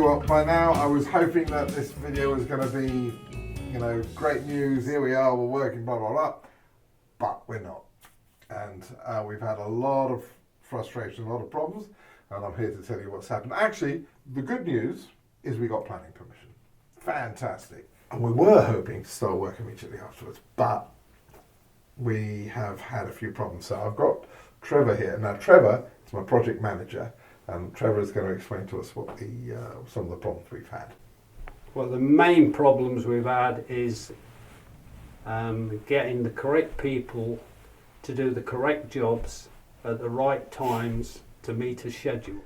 what, by now I was hoping that this video was going to be, great news, here we are, we're working, blah, blah, blah, but we're not. And we've had a lot of frustration, a lot of problems, and I'm here to tell you what's happened. Actually, the good news is we got planning permission. Fantastic. And we were hoping to start work immediately afterwards, but we have had a few problems. So I've got Trevor here. Now Trevor is my project manager, and Trevor is going to explain to us what some of the problems we've had. Well, the main problems we've had is getting the correct people to do the correct jobs at the right times to meet a schedule.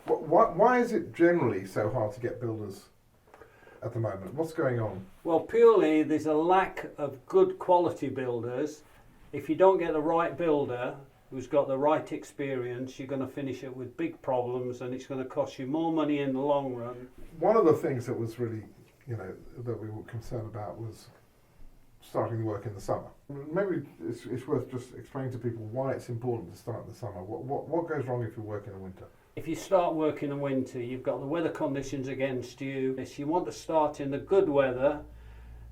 Why is it generally so hard to get builders at the moment? What's going on? Well, purely there's a lack of good quality builders. If you don't get the right builder who's got the right experience, you're going to finish it with big problems, and it's going to cost you more money in the long run. One of the things that was really, that we were concerned about was starting the work in the summer. Maybe it's worth just explaining to people why it's important to start in the summer. What goes wrong if you work in the winter? If you start work in the winter, you've got the weather conditions against you. You want to start in the good weather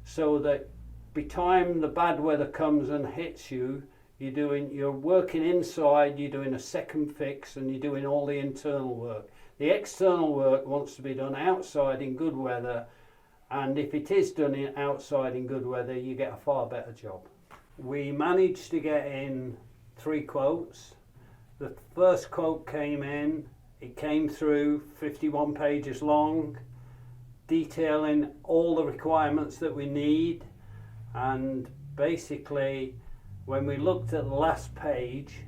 so that by the time the bad weather comes and hits you, you're working inside, you're doing a second fix, and you're doing all the internal work. The external work wants to be done outside in good weather, and if it is done outside in good weather, you get a far better job. We managed to get in 3 quotes. The first quote came in, it came through 51 pages long, detailing all the requirements that we need, and basically when we looked at the last page,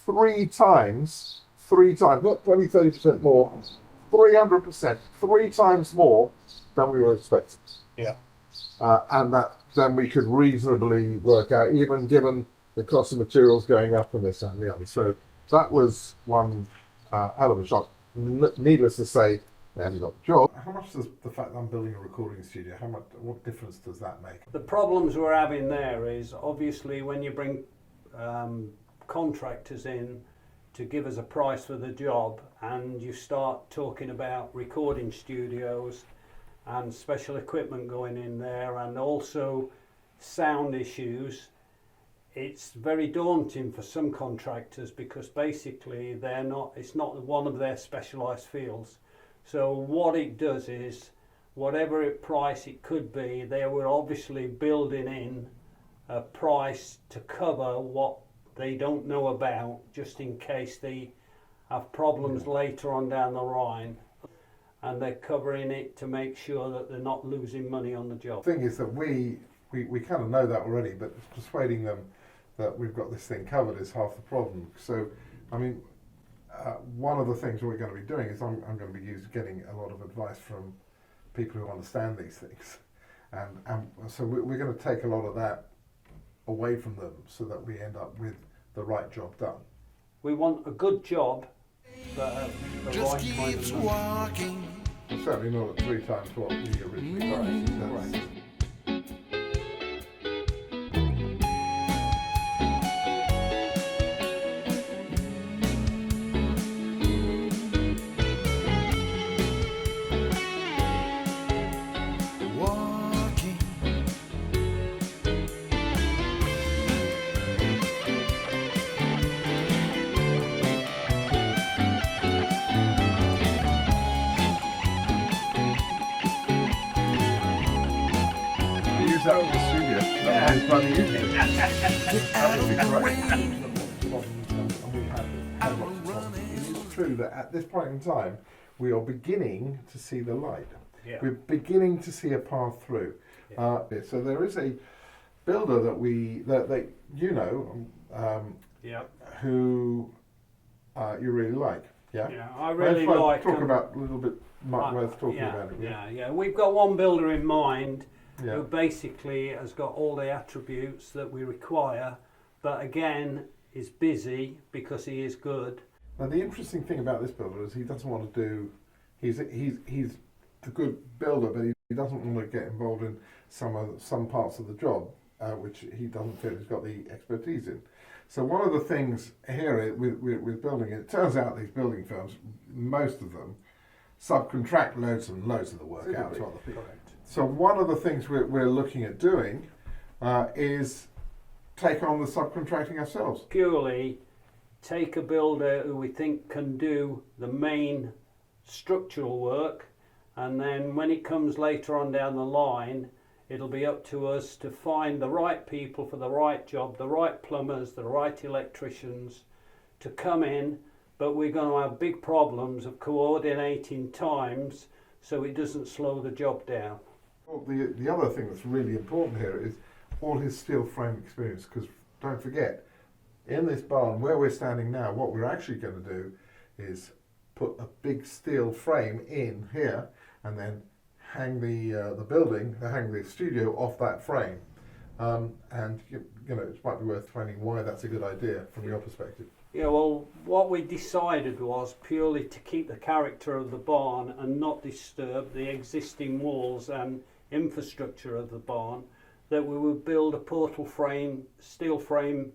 3 times, not 20-30% more, 300%, 3 times more than we were expecting. Yeah. And that then we could reasonably work out, even given the cost of materials going up and this and the other. So that was one hell of a shock. Needless to say, they haven't got the job. How much does the fact that I'm building a recording studio, what difference does that make? The problems we're having there is obviously when you bring contractors in to give us a price for the job, and you start talking about recording studios and special equipment going in there, and also sound issues, it's very daunting for some contractors because basically it's not one of their specialised fields. So what it does is, whatever price it could be, they were obviously building in a price to cover what they don't know about, just in case they have problems later on down the line, and they're covering it to make sure that they're not losing money on the job. The thing is that we kind of know that already, but persuading them that we've got this thing covered is half the problem. So, I mean, one of the things we're going to be doing is I'm going to be getting a lot of advice from people who understand these things, and so we're going to take a lot of that away from them so that we end up with the right job done. We want a good job, but at the Just right kind keeps of money. walking. Certainly not at 3 times what we originally priced. Right. Walking. Use that in the studio. That would be funny, isn't it? That would be great. And we had lots of problems. It is true that at this point in time, we are beginning to see the light. Yeah. We're beginning to see a path through. Yeah. So there is a builder that Yeah. who you really like. Yeah. Yeah, I really Let's like talk them. about a little bit worth talking yeah, about it. Yeah. We've got one builder in mind Yeah. who basically has got all the attributes that we require, but again is busy because he is good. Now the interesting thing about this builder is he doesn't want to do. He's a good builder, but he doesn't want to get involved in some parts of the job which he doesn't feel he's got the expertise in. So one of the things here with building, it turns out these building firms, most of them, subcontract loads and loads of the work out to other people. Correct. So one of the things we're looking at doing is take on the subcontracting ourselves. Purely take a builder who we think can do the main structural work, and then when it comes later on down the line, it'll be up to us to find the right people for the right job, the right plumbers, the right electricians to come in, but we're going to have big problems of coordinating times so it doesn't slow the job down. Well, the other thing that's really important here is all his steel frame experience, because don't forget, in this barn where we're standing now, what we're actually going to do is put a big steel frame in here and then hang the building, hang the studio off that frame. And you know, it might be worth explaining why that's a good idea from your perspective. Yeah, well, what we decided was purely to keep the character of the barn and not disturb the existing walls and infrastructure of the barn, that we would build a portal frame, steel frame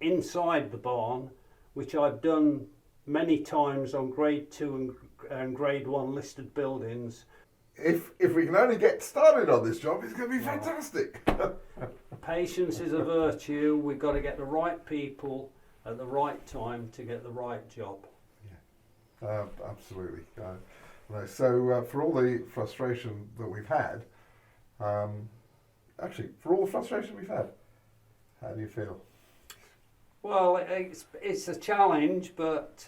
inside the barn, which I've done many times on grade 2 and grade 1 listed buildings. If we can only get started on this job, it's going to be fantastic. Patience is a virtue. We've got to get the right people at the right time to get the right job. Yeah, absolutely. So for all the frustration that we've had, actually, for all the frustration we've had, how do you feel? Well, it's a challenge, but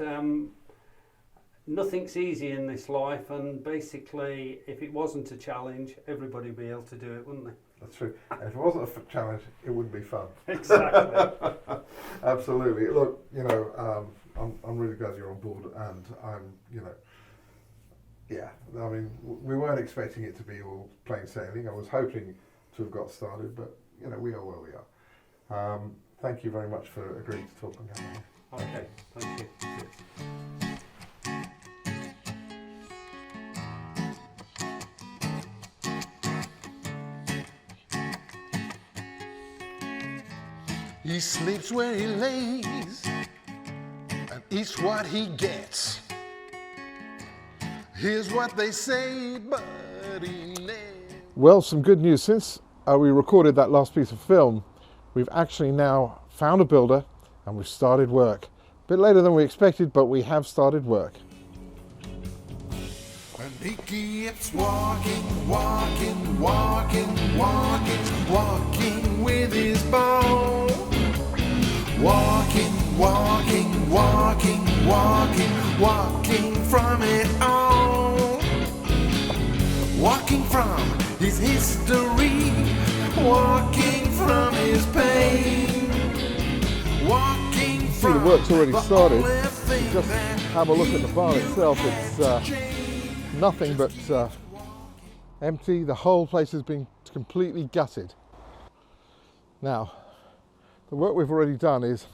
nothing's easy in this life, and basically, if it wasn't a challenge, everybody would be able to do it, wouldn't they? That's true. And if it wasn't a challenge, it wouldn't be fun. Exactly. Absolutely. Look, you know, I'm really glad you're on board, and yeah. I mean, we weren't expecting it to be all plain sailing. I was hoping to have got started, but you know, we are where we are. Thank you very much for agreeing to talk on camera. Okay, thank you. He sleeps where he lays and eats what he gets. Here's what they say, but he lives. Well, some good news. Since we recorded that last piece of film, we've actually now found a builder and we've started work. A bit later than we expected, but we have started work. And he keeps walking, walking, walking, walking, walking with his ball. Walking, walking, walking, walking, walking from it all. Walking from his history, walking from his pain. Walking See, the work's already started. Just have a look at the barn itself. It's nothing but empty. The whole place has been completely gutted. Now, the work we've already done is,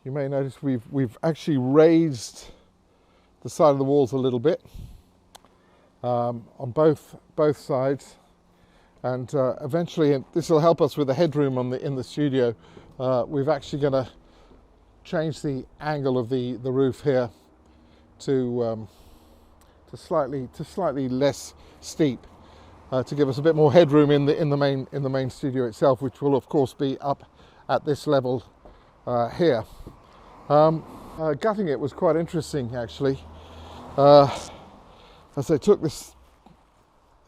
you may notice we've actually raised the side of the walls a little bit on both sides, and eventually, and this will help us with the headroom in the studio. We've actually going to change the angle of the roof here to slightly less steep, to give us a bit more headroom in the main studio itself, which will of course be up at this level here. Gutting it was quite interesting, actually. As they took the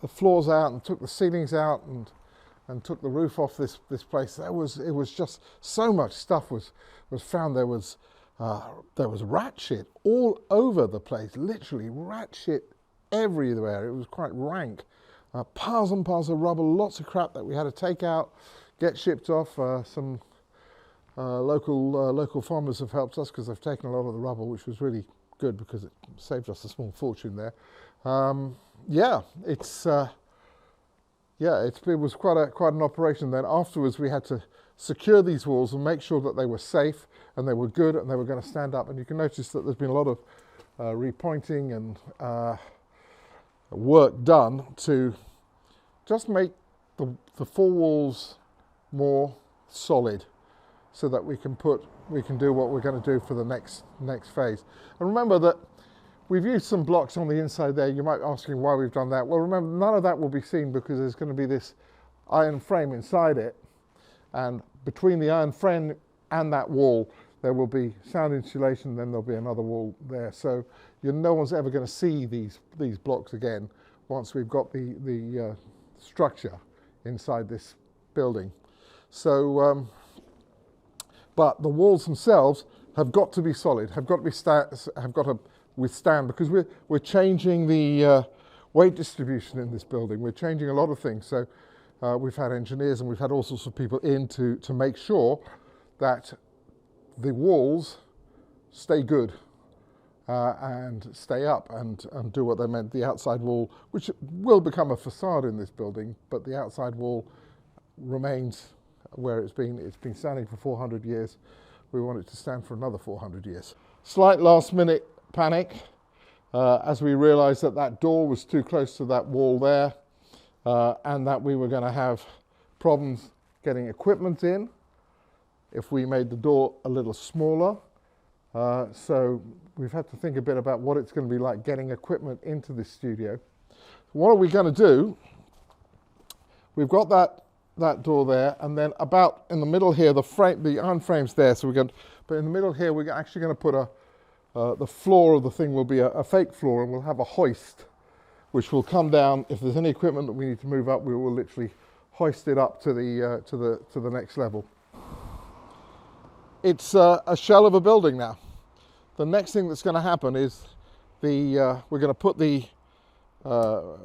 floors out and took the ceilings out and took the roof off this place, it was just so much stuff was found. There was rat shit all over the place, literally rat shit everywhere. It was quite rank. Piles and piles of rubble, lots of crap that we had to take out, get shipped off. Some local farmers have helped us because they've taken a lot of the rubble, which was really good because it saved us a small fortune there. It was quite an operation. Then afterwards we had to secure these walls and make sure that they were safe and they were good and they were going to stand up. And you can notice that there's been a lot of repointing and work done to just make the four walls more solid, so that we can do what we're going to do for the next phase. And remember that We've used some blocks on the inside there. You might be asking why we've done that. Well, remember, none of that will be seen because there's going to be this iron frame inside it. And between the iron frame and that wall, there will be sound insulation, then there'll be another wall there. So no one's ever going to see these blocks again once we've got the structure inside this building. So, but the walls themselves have got to be solid, have got to withstand, because we're changing the weight distribution in this building. We're changing a lot of things. So we've had engineers and we've had all sorts of people in to make sure that the walls stay good and stay up and do what they meant. The outside wall, which will become a facade in this building, but the outside wall remains where it's been standing for 400 years. We want it to stand for another 400 years. Slight last minute panic as we realized that door was too close to that wall there and that we were going to have problems getting equipment in if we made the door a little smaller. So we've had to think a bit about what it's going to be like getting equipment into this studio. What are we going to do? We've got that door there, and then about in the middle here, the iron frame's there. So but in the middle here, we're actually going to put the floor of the thing will be a fake floor, and we'll have a hoist, which will come down. If there's any equipment that we need to move up, we will literally hoist it up to the next level. It's a shell of a building now. The next thing that's going to happen is we're going to put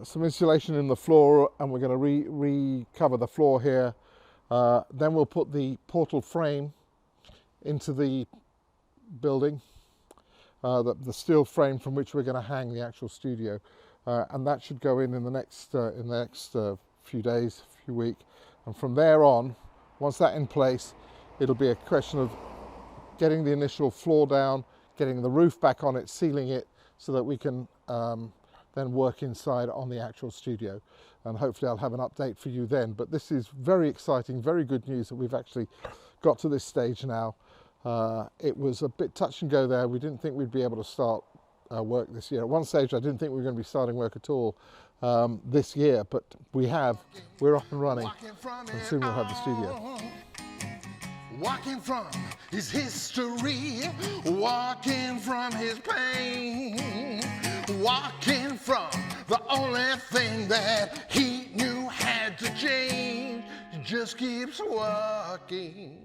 some insulation in the floor, and we're going to recover the floor here. Then we'll put the portal frame into the building, the steel frame from which we're going to hang the actual studio, and that should go in the next few days, few weeks, and from there on, once that's in place, it'll be a question of getting the initial floor down, getting the roof back on it, sealing it, so that we can then work inside on the actual studio. And hopefully I'll have an update for you then. But this is very exciting, very good news that we've actually got to this stage now. It was a bit touch and go there. We didn't think we'd be able to start work this year. At one stage I didn't think we were going to be starting work at all this year, but we're up and running, and soon we'll have the studio. Walking from his history, walking from his pain, walking from the only thing that he knew had to change. He just keeps walking.